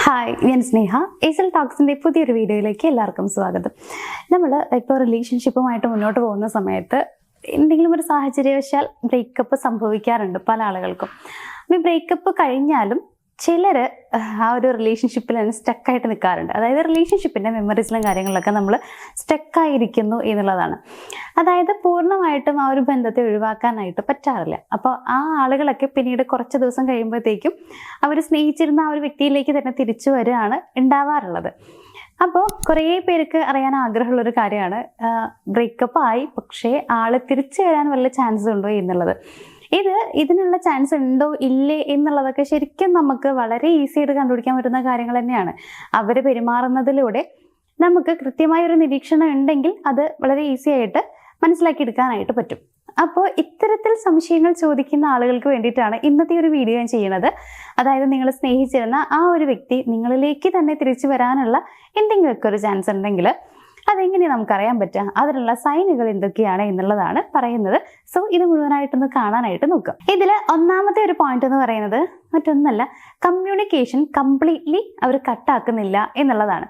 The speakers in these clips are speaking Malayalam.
ഹായ്, ഞാൻ സ്നേഹ. ഏസൽ ടോക്സിൻ്റെ പുതിയൊരു വീഡിയോയിലേക്ക് എല്ലാവർക്കും സ്വാഗതം. നമ്മൾ ഇപ്പോൾ റിലേഷൻഷിപ്പുമായിട്ട് മുന്നോട്ട് പോകുന്ന സമയത്ത് എന്തെങ്കിലും ഒരു സാഹചര്യവശാൽ ബ്രേക്കപ്പ് സംഭവിക്കാറുണ്ട് പല ആളുകൾക്കും. ഈ ബ്രേക്കപ്പ് കഴിഞ്ഞാലും ചിലർ ആ ഒരു റിലേഷൻഷിപ്പിൽ തന്നെ സ്റ്റക്കായിട്ട് നിൽക്കാറുണ്ട്. അതായത് റിലേഷൻഷിപ്പിൻ്റെ മെമ്മറീസിലും കാര്യങ്ങളിലൊക്കെ നമ്മൾ സ്റ്റക്കായിരിക്കുന്നു എന്നുള്ളതാണ്. അതായത് പൂർണ്ണമായിട്ടും ആ ഒരു ബന്ധത്തെ ഒഴിവാക്കാനായിട്ട് പറ്റാറില്ല. അപ്പോൾ ആ ആളുകളൊക്കെ പിന്നീട് കുറച്ച് ദിവസം കഴിയുമ്പോഴത്തേക്കും അവർ സ്നേഹിച്ചിരുന്ന ആ ഒരു വ്യക്തിയിലേക്ക് തന്നെ തിരിച്ചു വരികയാണ് ഉണ്ടാവാറുള്ളത്. അപ്പോൾ കുറേ പേർക്ക് അറിയാൻ ആഗ്രഹമുള്ളൊരു കാര്യമാണ്, ബ്രേക്കപ്പ് ആയി പക്ഷേ ആള് തിരിച്ചു വരാൻ വല്ല ചാൻസ് ഉണ്ടോ എന്നുള്ളത്. ഇതിനുള്ള ചാൻസ് ഉണ്ടോ ഇല്ലേ എന്നുള്ളതൊക്കെ ശരിക്കും നമുക്ക് വളരെ ഈസി ആയിട്ട് കണ്ടുപിടിക്കാൻ പറ്റുന്ന കാര്യങ്ങൾ തന്നെയാണ്. അവർ പെരുമാറുന്നതിലൂടെ നമുക്ക് കൃത്യമായ ഒരു നിരീക്ഷണം ഉണ്ടെങ്കിൽ അത് വളരെ ഈസി ആയിട്ട് മനസ്സിലാക്കിയെടുക്കാനായിട്ട് പറ്റും. അപ്പോൾ ഇത്തരത്തിൽ സംശയങ്ങൾ ചോദിക്കുന്ന ആളുകൾക്ക് വേണ്ടിയിട്ടാണ് ഇന്നത്തെ ഒരു വീഡിയോ ഞാൻ ചെയ്യുന്നത്. അതായത് നിങ്ങൾ സ്നേഹിച്ചിരുന്ന ആ ഒരു വ്യക്തി നിങ്ങളിലേക്ക് തന്നെ തിരിച്ചു വരാനുള്ള എന്തെങ്കിലുമൊക്കെ ഒരു ചാൻസ് ഉണ്ടെങ്കിൽ അതെങ്ങനെ നമുക്കറിയാൻ പറ്റുക, അതിനുള്ള സൈനുകൾ എന്തൊക്കെയാണ് എന്നുള്ളതാണ് പറയുന്നത്. സോ ഇത് മുഴുവനായിട്ടൊന്ന് കാണാനായിട്ട് നോക്കുക. ഇതിൽ ഒന്നാമത്തെ ഒരു പോയിന്റ് എന്ന് പറയുന്നത് മറ്റൊന്നല്ല, കമ്മ്യൂണിക്കേഷൻ കംപ്ലീറ്റ്ലി അവർ കട്ടാക്കുന്നില്ല എന്നുള്ളതാണ്.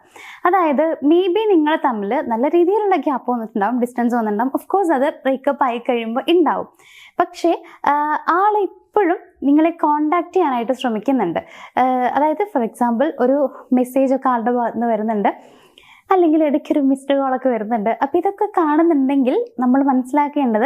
അതായത് മേ ബി നിങ്ങൾ തമ്മിൽ നല്ല രീതിയിലുള്ള ഗ്യാപ്പ് വന്നിട്ടുണ്ടാവും, ഡിസ്റ്റൻസ് വന്നിട്ടുണ്ടാവും. ഓഫ് കോഴ്സ് അത് ബ്രേക്കപ്പ് ആയി കഴിയുമ്പോൾ ഉണ്ടാവും. പക്ഷേ ആളിപ്പോഴും നിങ്ങളെ കോണ്ടാക്ട് ചെയ്യാനായിട്ട് ശ്രമിക്കുന്നുണ്ട്. അതായത് ഫോർ എക്സാമ്പിൾ ഒരു മെസ്സേജൊക്കെ ആളുടെ ഭാഗത്ത് നിന്ന് വരുന്നുണ്ട്, അല്ലെങ്കിൽ ഇടയ്ക്കൊരു മിസ്ഡ് കോളൊക്കെ വരുന്നുണ്ട്. അപ്പോൾ ഇതൊക്കെ കാണുന്നുണ്ടെങ്കിൽ നമ്മൾ മനസ്സിലാക്കേണ്ടത്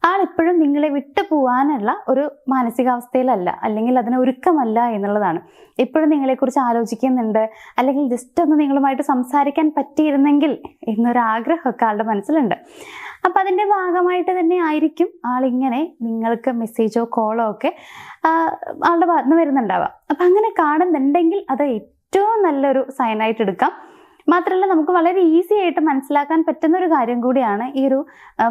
ആളിപ്പോഴും നിങ്ങളെ വിട്ടു പോകാനുള്ള ഒരു മാനസികാവസ്ഥയിലല്ല, അല്ലെങ്കിൽ അതിന് ഒരുക്കമല്ല എന്നുള്ളതാണ്. ഇപ്പോഴും നിങ്ങളെക്കുറിച്ച് ആലോചിക്കുന്നുണ്ട്, അല്ലെങ്കിൽ ജസ്റ്റ് ഒന്ന് നിങ്ങളുമായിട്ട് സംസാരിക്കാൻ പറ്റിയിരുന്നെങ്കിൽ എന്നൊരാഗ്രഹമൊക്കെ ആളുടെ മനസ്സിലുണ്ട്. അപ്പം അതിൻ്റെ ഭാഗമായിട്ട് തന്നെ ആയിരിക്കും ആളിങ്ങനെ നിങ്ങൾക്ക് മെസ്സേജോ കോളോ ഒക്കെ ആളുടെ ഭാഗത്ത് നിന്ന് വരുന്നുണ്ടാവാം. അപ്പം അങ്ങനെ കാണുന്നുണ്ടെങ്കിൽ അത് ഏറ്റവും നല്ലൊരു സൈനായിട്ട് എടുക്കാം. മാത്രമല്ല നമുക്ക് വളരെ ഈസി ആയിട്ട് മനസ്സിലാക്കാൻ പറ്റുന്ന ഒരു കാര്യം കൂടിയാണ് ഈ ഒരു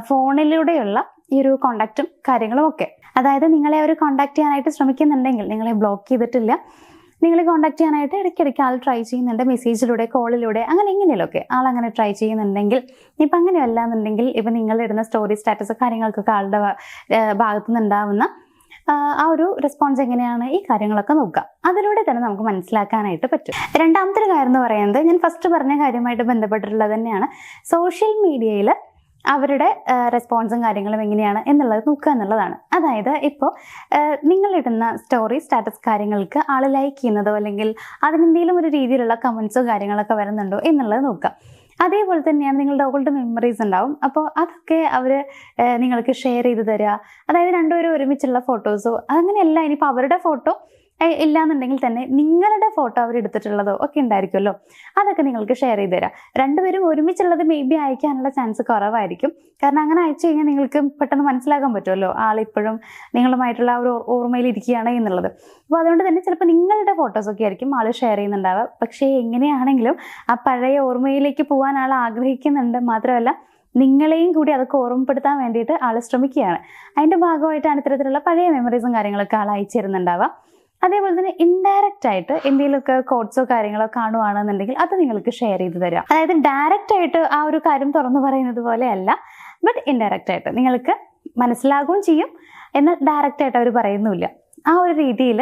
ഫോണിലൂടെയുള്ള ഈ ഒരു കോണ്ടാക്റ്റും കാര്യങ്ങളും ഒക്കെ. അതായത് നിങ്ങളെ അവർ കോണ്ടാക്ട് ചെയ്യാനായിട്ട് ശ്രമിക്കുന്നുണ്ടെങ്കിൽ, നിങ്ങളെ ബ്ലോക്ക് ചെയ്തിട്ടില്ല, നിങ്ങളെ കോണ്ടാക്ട് ചെയ്യാനായിട്ട് ഇടയ്ക്കിടയ്ക്ക് ആൾ ട്രൈ ചെയ്യുന്നുണ്ട്, മെസ്സേജിലൂടെ കോളിലൂടെ അങ്ങനെ എങ്ങനെയൊക്കെ ആളങ്ങനെ ട്രൈ ചെയ്യുന്നുണ്ടെങ്കിൽ, ഇപ്പം അങ്ങനെയല്ല എന്നുണ്ടെങ്കിൽ ഇപ്പം നിങ്ങളിടുന്ന സ്റ്റോറി സ്റ്റാറ്റസ് കാര്യങ്ങൾക്കൊക്കെ ആളുടെ ഭാഗത്തു നിന്നുണ്ടാവുന്ന ആ ഒരു റെസ്പോൺസ് എങ്ങനെയാണ്, ഈ കാര്യങ്ങളൊക്കെ നോക്കുക. അതിലൂടെ തന്നെ നമുക്ക് മനസ്സിലാക്കാനായിട്ട് പറ്റും. രണ്ടാമത്തെ ഒരു കാര്യം എന്ന് പറയുന്നത് ഞാൻ ഫസ്റ്റ് പറഞ്ഞ കാര്യമായിട്ട് ബന്ധപ്പെട്ടിട്ടുള്ളത് തന്നെയാണ്. സോഷ്യൽ മീഡിയയിൽ അവരുടെ റെസ്പോൺസും കാര്യങ്ങളും എങ്ങനെയാണ് എന്നുള്ളത് നോക്കുക എന്നുള്ളതാണ്. അതായത് ഇപ്പോൾ നിങ്ങളിടുന്ന സ്റ്റോറി സ്റ്റാറ്റസ് കാര്യങ്ങൾക്ക് ആൾ ലൈക്ക് ചെയ്യുന്നതോ അല്ലെങ്കിൽ അതിനെന്തെങ്കിലും ഒരു രീതിയിലുള്ള കമൻസോ കാര്യങ്ങളൊക്കെ വരുന്നുണ്ടോ എന്നുള്ളത് നോക്കുക. അതേപോലെ തന്നെയാണ് നിങ്ങളുടെ ഓൾഡ് മെമ്മറീസ് ഉണ്ടാവും. അപ്പോൾ അതൊക്കെ അവർ നിങ്ങൾക്ക് ഷെയർ ചെയ്ത് തരിക. അതായത് രണ്ടുപേരും ഒരുമിച്ചുള്ള ഫോട്ടോസോ അങ്ങനെയല്ല, ഇനിയിപ്പോൾ അവരുടെ ഫോട്ടോ ഇല്ലാന്നുണ്ടെങ്കിൽ തന്നെ നിങ്ങളുടെ ഫോട്ടോ അവർ എടുത്തിട്ടുള്ളതോ ഒക്കെ ഉണ്ടായിരിക്കുമല്ലോ, അതൊക്കെ നിങ്ങൾക്ക് ഷെയർ ചെയ്ത് തരാം. രണ്ടുപേരും ഒരുമിച്ചുള്ളത് മേ ബി അയക്കാനുള്ള ചാൻസ് കുറവായിരിക്കും. കാരണം അങ്ങനെ അയച്ചു കഴിഞ്ഞാൽ നിങ്ങൾക്ക് പെട്ടെന്ന് മനസ്സിലാക്കാൻ പറ്റുമല്ലോ ആളിപ്പോഴും നിങ്ങളുമായിട്ടുള്ള ആ ഒരു ഓർമ്മയിൽ ഇരിക്കുകയാണ് എന്നുള്ളത്. അപ്പോൾ അതുകൊണ്ട് തന്നെ ചിലപ്പോൾ നിങ്ങളുടെ ഫോട്ടോസൊക്കെ ആയിരിക്കും ആൾ ഷെയർ ചെയ്യുന്നുണ്ടാവുക. പക്ഷേ എങ്ങനെയാണെങ്കിലും ആ പഴയ ഓർമ്മയിലേക്ക് പോകാൻ ആൾ ആഗ്രഹിക്കുന്നുണ്ട്. മാത്രമല്ല നിങ്ങളെയും കൂടി അതൊക്കെ ഓർമ്മപ്പെടുത്താൻ വേണ്ടിയിട്ട് ആൾ ശ്രമിക്കുകയാണ്. അതിൻ്റെ ഭാഗമായിട്ടാണ് ഇത്തരത്തിലുള്ള പഴയ മെമ്മറീസും കാര്യങ്ങളൊക്കെ ആൾ അയച്ചു തരുന്നുണ്ടാവുക. അതേപോലെ തന്നെ ഇൻഡയറക്റ്റ് ആയിട്ട് എന്തെങ്കിലുമൊക്കെ കോഡ്സോ കാര്യങ്ങളോ കാണുവാണെന്നുണ്ടെങ്കിൽ അത് നിങ്ങൾക്ക് ഷെയർ ചെയ്ത് തരാം. അതായത് ഡയറക്റ്റ് ആയിട്ട് ആ ഒരു കാര്യം തുറന്നു പറയുന്നത് പോലെയല്ല, ബട്ട് ഇൻഡയറക്റ്റ് ആയിട്ട് നിങ്ങൾക്ക് മനസ്സിലാകുകയും ചെയ്യും, എന്നാൽ ഡയറക്റ്റ് ആയിട്ട് അവർ പറയുന്നുമില്ല. ആ ഒരു രീതിയിൽ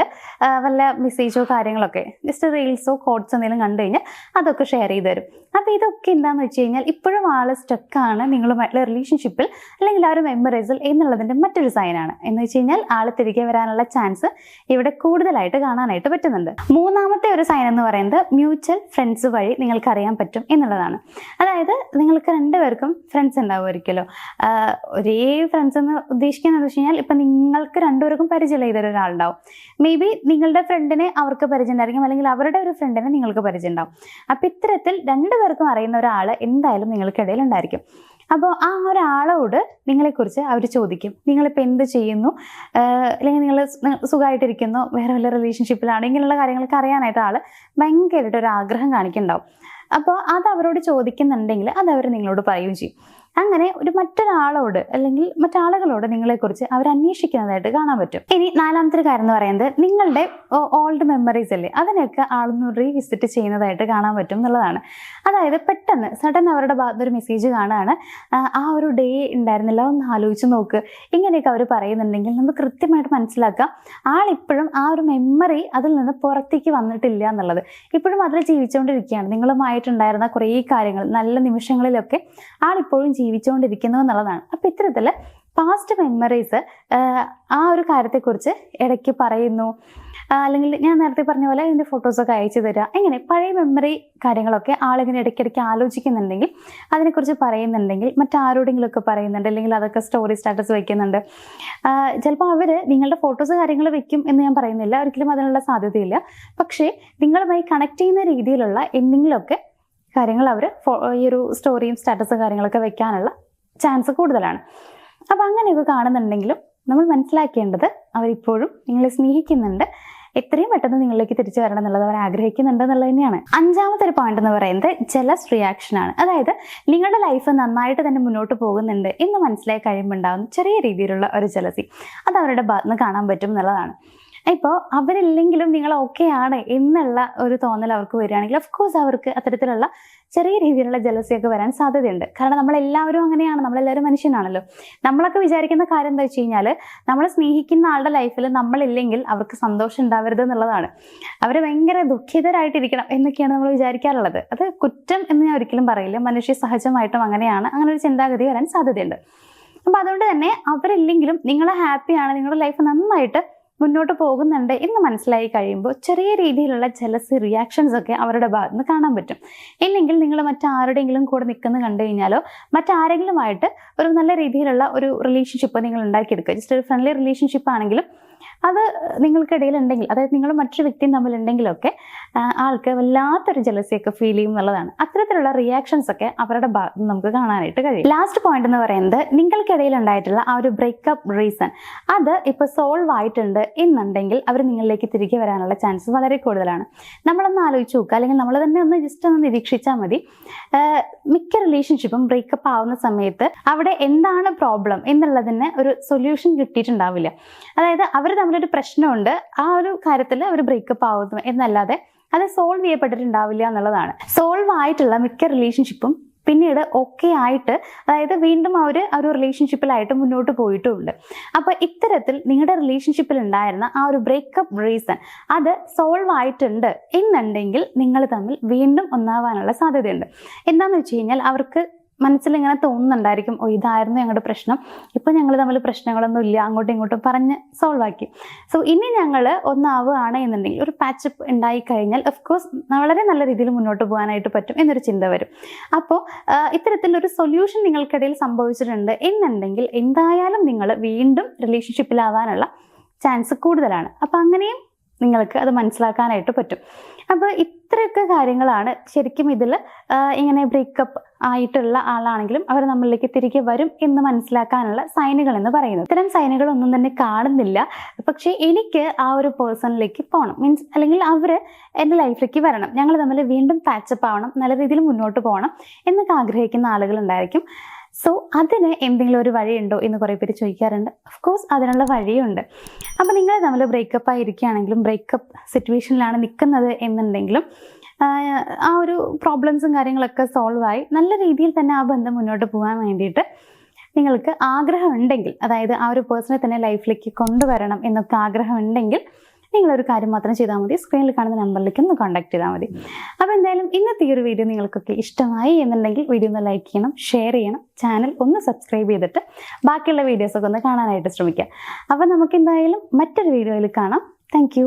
വല്ല മെസ്സേജോ കാര്യങ്ങളൊക്കെ ജസ്റ്റ് റീൽസോ കോഡ്സോ എന്തെങ്കിലും കണ്ടു കഴിഞ്ഞാൽ അതൊക്കെ ഷെയർ ചെയ്ത് തരും. അപ്പോൾ ഇതൊക്കെ എന്താണെന്ന് വെച്ച് കഴിഞ്ഞാൽ ഇപ്പോഴും ആൾ സ്റ്റക്കാണ് നിങ്ങളുമായിട്ടുള്ള റിലേഷൻഷിപ്പിൽ അല്ലെങ്കിൽ ആ ഒരു മെമ്മറീസിൽ എന്നുള്ളതിൻ്റെ മറ്റൊരു സൈനാണ്. എന്ന് വെച്ച് കഴിഞ്ഞാൽ ആൾ തിരികെ വരാനുള്ള ചാൻസ് ഇവിടെ കൂടുതലായിട്ട് കാണാനായിട്ട് പറ്റുന്നുണ്ട്. മൂന്നാമത്തെ ഒരു സൈൻ എന്ന് പറയുന്നത് മ്യൂച്വൽ ഫ്രണ്ട്സ് വഴി നിങ്ങൾക്ക് അറിയാൻ പറ്റും എന്നുള്ളതാണ്. അതായത് നിങ്ങൾക്ക് രണ്ടുപേർക്കും ഫ്രണ്ട്സ് ഉണ്ടാവുമായിരിക്കുമല്ലോ. ഒരേ ഫ്രണ്ട്സ് എന്ന് ഉദ്ദേശിക്കുന്നത് വെച്ച് കഴിഞ്ഞാൽ ഇപ്പം നിങ്ങൾക്ക് രണ്ടുപേർക്കും പരിചയമുള്ള ഇതൊരു ഒരാളുണ്ടാവും. മേ ബി നിങ്ങളുടെ ഫ്രണ്ടിനെ അവർക്ക് പരിചയം ഉണ്ടായിരിക്കും, അല്ലെങ്കിൽ അവരുടെ ഒരു ഫ്രണ്ടിനെ നിങ്ങൾക്ക് പരിചയം ഉണ്ടാവും. അപ്പം ഇത്തരത്തിൽ രണ്ടുപേർക്കും അറിയുന്ന ഒരാൾ എന്തായാലും നിങ്ങൾക്കിടയിൽ ഉണ്ടായിരിക്കും. അപ്പോൾ ആ ഒരാളോട് നിങ്ങളെക്കുറിച്ച് അവർ ചോദിക്കും, നിങ്ങളിപ്പോൾ എന്ത് ചെയ്യുന്നു, അല്ലെങ്കിൽ നിങ്ങൾ സുഖമായിട്ടിരിക്കുന്നു, വേറെ വല്ല റിലേഷൻഷിപ്പിലാണ്, ഇങ്ങനെയുള്ള കാര്യങ്ങളൊക്കെ അറിയാനായിട്ട് ആൾ ഭയങ്കരമായിട്ട് ഒരു ആഗ്രഹം കാണിക്കുന്നുണ്ടാവും. അപ്പോൾ അത് അവരോട് ചോദിക്കുന്നുണ്ടെങ്കിൽ അത് അവർ നിങ്ങളോട് പറയുകയും ചെയ്യും. അങ്ങനെ ഒരു മറ്റൊരാളോട് അല്ലെങ്കിൽ മറ്റാളുകളോട് നിങ്ങളെക്കുറിച്ച് അവർ അന്വേഷിക്കുന്നതായിട്ട് കാണാൻ പറ്റും. ഇനി നാലാമത്തെ കാര്യം എന്ന് പറയുന്നത് നിങ്ങളുടെ ഓൾഡ് മെമ്മറീസ് അല്ലേ, അതിനൊക്കെ ആളൊന്ന് റീവിസിറ്റ് ചെയ്യുന്നതായിട്ട് കാണാൻ പറ്റും എന്നുള്ളതാണ്. അതായത് പെട്ടെന്ന് സഡൻ അവരുടെ ഭാഗത്ത് ഒരു മെസ്സേജ് കാണുകയാണ്, ആ ഒരു ഡേ ഉണ്ടായിരുന്നില്ല, ഒന്ന് ആലോചിച്ച് നോക്ക്, ഇങ്ങനെയൊക്കെ അവർ പറയുന്നുണ്ടെങ്കിൽ നമുക്ക് കൃത്യമായിട്ട് മനസ്സിലാക്കാം ആളിപ്പോഴും ആ ഒരു മെമ്മറി അതിൽ നിന്ന് പുറത്തേക്ക് വന്നിട്ടില്ല എന്നുള്ളത്. ഇപ്പോഴും അതിൽ ജീവിച്ചുകൊണ്ടിരിക്കുകയാണ്. നിങ്ങളുമായിട്ടുണ്ടായിരുന്ന കുറേ കാര്യങ്ങൾ, നല്ല നിമിഷങ്ങളിലൊക്കെ ആളിപ്പോഴും ജീവിച്ചുകൊണ്ടിരിക്കുന്നു എന്നുള്ളതാണ്. അപ്പം ഇത്തരത്തിൽ പാസ്റ്റ് മെമ്മറീസ് ആ ഒരു കാര്യത്തെക്കുറിച്ച് ഇടയ്ക്ക് പറയുന്നു, അല്ലെങ്കിൽ ഞാൻ നേരത്തെ പറഞ്ഞ പോലെ ഇതിൻ്റെ ഫോട്ടോസൊക്കെ അയച്ചു തരിക, ഇങ്ങനെ പഴയ മെമ്മറി കാര്യങ്ങളൊക്കെ ആളിങ്ങനെ ഇടയ്ക്കിടയ്ക്ക് ആലോചിക്കുന്നുണ്ടെങ്കിൽ, അതിനെക്കുറിച്ച് പറയുന്നുണ്ടെങ്കിൽ, മറ്റാരോടെങ്കിലുമൊക്കെ പറയുന്നുണ്ട്, അല്ലെങ്കിൽ അതൊക്കെ സ്റ്റോറി സ്റ്റാറ്റസ് വയ്ക്കുന്നുണ്ട്. ചിലപ്പോൾ അവർ നിങ്ങളുടെ ഫോട്ടോസ് കാര്യങ്ങൾ വെക്കും എന്ന് ഞാൻ പറയുന്നില്ല, ഒരിക്കലും അതിനുള്ള സാധ്യതയില്ല. പക്ഷേ നിങ്ങളുമായി കണക്ട് ചെയ്യുന്ന രീതിയിലുള്ള എന്തെങ്കിലുമൊക്കെ കാര്യങ്ങൾ അവർ ഈ ഒരു സ്റ്റോറിയും സ്റ്റാറ്റസും കാര്യങ്ങളൊക്കെ വെക്കാനുള്ള ചാൻസ് കൂടുതലാണ്. അപ്പം അങ്ങനെയൊക്കെ കാണുന്നുണ്ടെങ്കിലും നമ്മൾ മനസ്സിലാക്കേണ്ടത് അവരിപ്പോഴും നിങ്ങളെ സ്നേഹിക്കുന്നുണ്ട്, എത്രയും പെട്ടെന്ന് നിങ്ങളിലേക്ക് തിരിച്ചു വരണം എന്നുള്ളത് അവർ ആഗ്രഹിക്കുന്നുണ്ട് എന്നുള്ളത് തന്നെയാണ്. അഞ്ചാമത്തെ ഒരു പോയിന്റ് എന്ന് പറയുന്നത് ജലസ് റിയാക്ഷൻ ആണ്. അതായത് നിങ്ങളുടെ ലൈഫ് നന്നായിട്ട് തന്നെ മുന്നോട്ട് പോകുന്നുണ്ട് എന്ന് മനസ്സിലായി കഴിയുമ്പോൾ ഉണ്ടാകുന്ന ചെറിയ രീതിയിലുള്ള ഒരു ജലസി, അത് അവരുടെ ഭാഗത്ത് നിന്ന് കാണാൻ പറ്റും എന്നുള്ളതാണ്. ഇപ്പോൾ അവരില്ലെങ്കിലും നിങ്ങൾ ഓക്കെ ആണ് എന്നുള്ള ഒരു തോന്നൽ അവർക്ക് വരികയാണെങ്കിൽ ഓഫ്കോഴ്സ് അവർക്ക് അത്തരത്തിലുള്ള ചെറിയ രീതിയിലുള്ള ജലസിയൊക്കെ വരാൻ സാധ്യതയുണ്ട്. കാരണം നമ്മളെല്ലാവരും അങ്ങനെയാണ്, നമ്മളെല്ലാവരും മനുഷ്യനാണല്ലോ. നമ്മളൊക്കെ വിചാരിക്കുന്ന കാര്യം എന്താ വെച്ച് കഴിഞ്ഞാൽ, നമ്മൾ സ്നേഹിക്കുന്ന ആളുടെ ലൈഫിൽ നമ്മളില്ലെങ്കിൽ അവർക്ക് സന്തോഷം ഉണ്ടാവരുത് എന്നുള്ളതാണ്. അവർ ഭയങ്കര ദുഃഖിതരായിട്ടിരിക്കണം എന്നൊക്കെയാണ് നമ്മൾ വിചാരിക്കാറുള്ളത്. അത് കുറ്റം എന്ന് ഞാൻ ഒരിക്കലും പറയില്ല, മനുഷ്യ സഹജമായിട്ടും അങ്ങനെയാണ്, അങ്ങനെ ഒരു ചിന്താഗതി വരാൻ സാധ്യതയുണ്ട്. അപ്പം അതുകൊണ്ട് തന്നെ അവരില്ലെങ്കിലും നിങ്ങൾ ഹാപ്പിയാണ്, നിങ്ങളുടെ ലൈഫ് നന്നായിട്ട് മുന്നോട്ട് പോകുന്നുണ്ട് എന്ന് മനസ്സിലായി കഴിയുമ്പോൾ ചെറിയ രീതിയിലുള്ള ജലസി റിയാക്ഷൻസ് ഒക്കെ അവരുടെ ഭാഗത്ത് നിന്ന് കാണാൻ പറ്റും. ഇല്ലെങ്കിൽ നിങ്ങൾ മറ്റാരുടെയെങ്കിലും കൂടെ നിൽക്കുന്നത് കണ്ടു കഴിഞ്ഞാലോ മറ്റാരെങ്കിലുമായിട്ട് ഒരു നല്ല രീതിയിലുള്ള ഒരു റിലേഷൻഷിപ്പ് നിങ്ങൾ ഉണ്ടാക്കിയെടുക്കുക. ജസ്റ്റ് ഒരു ഫ്രണ്ട്ലി റിലേഷൻഷിപ്പ് ആണെങ്കിലും അത് നിങ്ങൾക്കിടയിൽ ഉണ്ടെങ്കിൽ, അതായത് നിങ്ങൾ മറ്റൊരു വ്യക്തിയും തമ്മിലുണ്ടെങ്കിലൊക്കെ ആൾക്ക് വല്ലാത്തൊരു ജലസിയൊക്കെ ഫീൽ ചെയ്യും എന്നുള്ളതാണ്. അത്തരത്തിലുള്ള റിയാക്ഷൻസ് ഒക്കെ അവരുടെ ഭാഗത്ത് നമുക്ക് കാണാനായിട്ട് കഴിയും. ലാസ്റ്റ് പോയിന്റ് എന്ന് പറയുന്നത് നിങ്ങൾക്കിടയിൽ ഉണ്ടായിട്ടുള്ള ആ ഒരു ബ്രേക്കപ്പ് റീസൺ അത് ഇപ്പോൾ സോൾവ് ആയിട്ടുണ്ട് എന്നുണ്ടെങ്കിൽ അവർ നിങ്ങളിലേക്ക് തിരികെ വരാനുള്ള ചാൻസ് വളരെ കൂടുതലാണ്. നമ്മളൊന്ന് ആലോചിച്ച് നോക്കുക, അല്ലെങ്കിൽ നമ്മൾ തന്നെ ഒന്ന് ജസ്റ്റ് ഒന്ന് നിരീക്ഷിച്ചാൽ മതി. മിക്ക റിലേഷൻഷിപ്പും ബ്രേക്കപ്പ് ആവുന്ന സമയത്ത് അവിടെ എന്താണ് പ്രോബ്ലം എന്നുള്ളതിന് ഒരു സൊല്യൂഷൻ കിട്ടിയിട്ടുണ്ടാവില്ല. അതായത് അവർ തമ്മിലൊരു പ്രശ്നമുണ്ട്, ആ ഒരു കാര്യത്തിൽ അവർ ബ്രേക്കപ്പ് ആവുന്നു എന്നല്ലാതെ അത് സോൾവ് ചെയ്യപ്പെട്ടിട്ടുണ്ടാവില്ല എന്നുള്ളതാണ്. സോൾവ് ആയിട്ടുള്ള മിക്ക റിലേഷൻഷിപ്പും പിന്നീട് ഓക്കെ ആയിട്ട്, അതായത് വീണ്ടും അവർ ആ ഒരു റിലേഷൻഷിപ്പിലായിട്ട് മുന്നോട്ട് പോയിട്ടുമുണ്ട്. അപ്പോൾ ഇത്തരത്തിൽ നിങ്ങളുടെ റിലേഷൻഷിപ്പിൽ ഉണ്ടായിരുന്ന ആ ഒരു ബ്രേക്കപ്പ് റീസൺ അത് സോൾവ് ആയിട്ടുണ്ട് എന്നുണ്ടെങ്കിൽ നിങ്ങൾ തമ്മിൽ വീണ്ടും ഒന്നാവാനുള്ള സാധ്യതയുണ്ട്. എന്താണെന്ന് വെച്ച് കഴിഞ്ഞാൽ അവർക്ക് മനസ്സിലിങ്ങനെ തോന്നുന്നുണ്ടായിരിക്കും, ഓ ഇതായിരുന്നു ഞങ്ങളുടെ പ്രശ്നം, ഇപ്പം ഞങ്ങൾ തമ്മിൽ പ്രശ്നങ്ങളൊന്നും ഇല്ല, അങ്ങോട്ടും ഇങ്ങോട്ടും പറഞ്ഞ് സോൾവ് ആക്കി. സോ ഇനി ഞങ്ങൾ ഒന്നാവുകയാണ് എന്നുണ്ടെങ്കിൽ, ഒരു പാച്ചപ്പ് ഉണ്ടായി കഴിഞ്ഞാൽ ഓഫ്കോഴ്സ് വളരെ നല്ല രീതിയിൽ മുന്നോട്ട് പോകാനായിട്ട് പറ്റും എന്നൊരു ചിന്ത വരും. അപ്പോൾ ഇത്തരത്തിലൊരു സൊല്യൂഷൻ നിങ്ങൾക്കിടയിൽ സംഭവിച്ചിട്ടുണ്ട് എന്നുണ്ടെങ്കിൽ എന്തായാലും നിങ്ങൾ വീണ്ടും റിലേഷൻഷിപ്പിലാവാനുള്ള ചാൻസ് കൂടുതലാണ്. അപ്പം അങ്ങനെയും നിങ്ങൾക്ക് അത് മനസ്സിലാക്കാനായിട്ട് പറ്റും. അപ്പോൾ ഇത്രയൊക്കെ കാര്യങ്ങളാണ് ശരിക്കും ഇതിൽ ഇങ്ങനെ ബ്രേക്കപ്പ് ആയിട്ടുള്ള ആളാണെങ്കിലും അവർ നമ്മളിലേക്ക് തിരികെ വരും എന്ന് മനസ്സിലാക്കാനുള്ള സൈനുകൾ എന്ന് പറയുന്നത്. ഇത്തരം സൈനുകളൊന്നും തന്നെ കാണുന്നില്ല, പക്ഷേ എനിക്ക് ആ ഒരു പേഴ്സണിലേക്ക് പോകണം, മീൻസ് അല്ലെങ്കിൽ അവർ എൻ്റെ ലൈഫിലേക്ക് വരണം, ഞങ്ങൾ തമ്മിൽ വീണ്ടും പാച്ചപ്പ് ആവണം, നല്ല രീതിയിൽ മുന്നോട്ട് പോകണം എന്നൊക്കെ ആഗ്രഹിക്കുന്ന ആളുകളുണ്ടായിരിക്കും. സോ അതിന് എന്തെങ്കിലും ഒരു വഴിയുണ്ടോ എന്ന് കുറേ പേര് ചോദിക്കാറുണ്ട്. ഓഫ്കോഴ്സ് അതിനുള്ള വഴിയുണ്ട്. അപ്പോൾ നിങ്ങൾ തമ്മിൽ ബ്രേക്കപ്പ് ആയിരിക്കുകയാണെങ്കിലും, ബ്രേക്കപ്പ് സിറ്റുവേഷനിലാണ് നിൽക്കുന്നത് എന്നുണ്ടെങ്കിലും, ആ ഒരു പ്രോബ്ലംസും കാര്യങ്ങളൊക്കെ സോൾവ് ആയി നല്ല രീതിയിൽ തന്നെ ആ ബന്ധം മുന്നോട്ട് പോകാൻ വേണ്ടിയിട്ട് നിങ്ങൾക്ക് ആഗ്രഹം ഉണ്ടെങ്കിൽ, അതായത് ആ ഒരു പേഴ്സണെ തന്നെ ലൈഫിലേക്ക് കൊണ്ടുവരണം എന്നൊക്കെ ആഗ്രഹം ഉണ്ടെങ്കിൽ നിങ്ങളൊരു കാര്യം മാത്രം ചെയ്താൽ മതി, സ്ക്രീനിൽ കാണുന്ന നമ്പറിലേക്ക് ഒന്ന് കോൺടാക്ട് ചെയ്താൽ മതി. അപ്പോൾ എന്തായാലും ഇന്നത്തെ ഈ ഒരു വീഡിയോ നിങ്ങൾക്കൊക്കെ ഇഷ്ടമായി എന്നുണ്ടെങ്കിൽ വീഡിയോ ഒന്ന് ലൈക്ക് ചെയ്യണം, ഷെയർ ചെയ്യണം, ചാനൽ ഒന്ന് സബ്സ്ക്രൈബ് ചെയ്തിട്ട് ബാക്കിയുള്ള വീഡിയോസൊക്കെ ഒന്ന് കാണാനായിട്ട് ശ്രമിക്കുക. അപ്പോൾ നമുക്ക് എന്തായാലും മറ്റൊരു വീഡിയോയിൽ കാണാം. Thank you.